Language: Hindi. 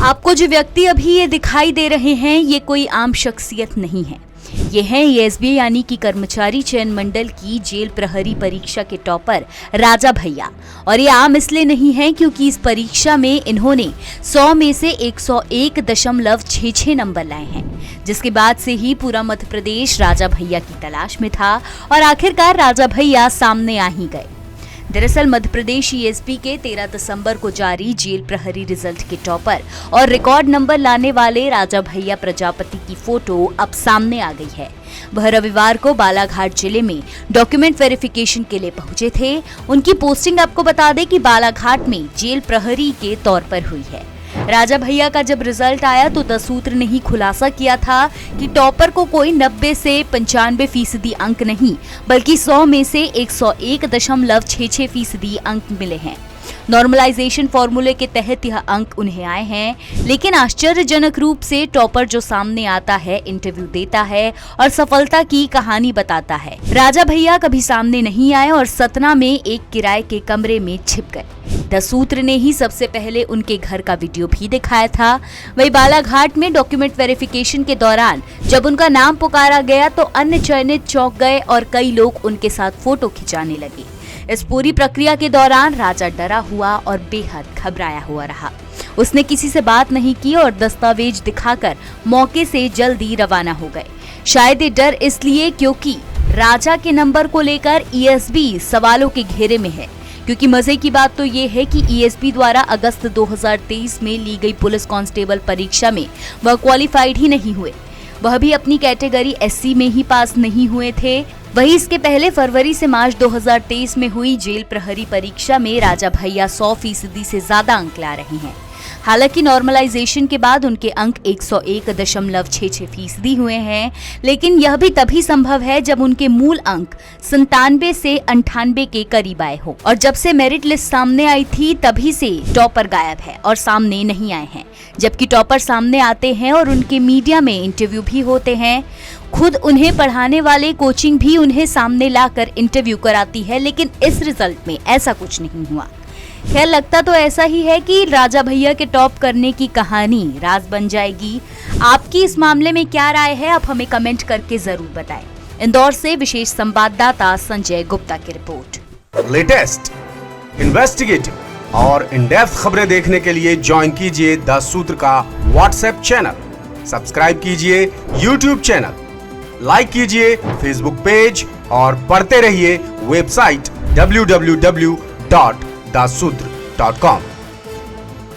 आपको जो व्यक्ति अभी ये दिखाई दे रहे हैं ये कोई आम शख्सियत नहीं है। ये हैं एसबीआई यानी कि कर्मचारी चयन मंडल की जेल प्रहरी परीक्षा के टॉपर राजा भैया। और ये आम इसलिए नहीं है क्योंकि इस परीक्षा में इन्होंने 100 में से 101.66 नंबर लाए हैं, जिसके बाद से ही पूरा मध्य प्रदेश राजा भैया की तलाश में था और आखिरकार राजा भैया सामने आ ही गए। दरअसल मध्य प्रदेश ईएसपी के 13 दिसंबर को जारी जेल प्रहरी रिजल्ट के टॉपर और रिकॉर्ड नंबर लाने वाले राजा भैया प्रजापति की फोटो अब सामने आ गई है। वह रविवार को बालाघाट जिले में डॉक्यूमेंट वेरिफिकेशन के लिए पहुंचे थे। उनकी पोस्टिंग आपको बता दें कि बालाघाट में जेल प्रहरी के तौर पर हुई है। राजा भैया का जब रिजल्ट आया तो 10 सूत्र ने ही खुलासा किया था कि टॉपर को कोई 90 से 95% अंक नहीं बल्कि 100 में से 101.66% अंक मिले हैं। नॉर्मलाइजेशन फॉर्मूले के तहत यह अंक उन्हें आए हैं, लेकिन आश्चर्यजनक रूप से टॉपर जो सामने आता है, इंटरव्यू देता है और सफलता की कहानी बताता है। राजा भैया कभी सामने नहीं आए और सतना में एक किराए के कमरे में छिप गए। 10 सूत्र ने ही सबसे पहले उनके घर का वीडियो भी दिखाया था। वही बालाघाट में डॉक्यूमेंट वेरिफिकेशन के दौरान जब उनका नाम पुकारा गया तो अन्य चयनित चौंक गए और कई लोग उनके साथ फोटो खिंचाने लगे। इस पूरी प्रक्रिया के दौरान राजा डरा हुआ और बेहद घबराया हुआ रहा। उसने किसी से बात नहीं की और दस्तावेज दिखाकर मौके से जल्दी रवाना हो गए। शायद ये डर इसलिए क्योंकि राजा के नंबर को लेकर ईएसबी सवालों के घेरे में है। क्योंकि मजे की बात तो ये है कि ईएसबी द्वारा अगस्त 2023 में ली गई पुलिस कांस्टेबल परीक्षा में वह क्वालिफाइड ही नहीं हुए। वह भी अपनी कैटेगरी एससी में ही पास नहीं हुए थे। वही इसके पहले फरवरी से मार्च 2023 में हुई जेल प्रहरी परीक्षा में राजा भैया 100% से ज्यादा अंक ला रहे हैं। हालांकि नॉर्मलाइजेशन के बाद उनके अंक 101.66% हुए हैं, लेकिन यह भी तभी संभव है जब उनके मूल अंक 97 से 98 के करीब आए हो। और जब से मेरिट लिस्ट सामने आई थी तभी से टॉपर गायब है और सामने नहीं आए हैं। जबकि टॉपर सामने आते हैं और उनके मीडिया में इंटरव्यू भी होते हैं। खुद उन्हें पढ़ाने वाले कोचिंग भी उन्हें सामने लाकर इंटरव्यू कराती है, लेकिन इस रिजल्ट में ऐसा कुछ नहीं हुआ। खैर, लगता तो ऐसा ही है कि राजा भैया के टॉप करने की कहानी राज बन जाएगी। आपकी इस मामले में क्या राय है, आप हमें कमेंट करके जरूर बताएं। इंदौर से विशेष संवाददाता संजय गुप्ता की रिपोर्ट। लेटेस्ट, इन्वेस्टिगेटिव और इन डेप्थ खबरें देखने के लिए ज्वाइन कीजिए 10 सूत्र का व्हाट्सएप चैनल, सब्सक्राइब कीजिए यूट्यूब चैनल, लाइक कीजिए फेसबुक पेज और पढ़ते रहिए वेबसाइट www.dasudr.com।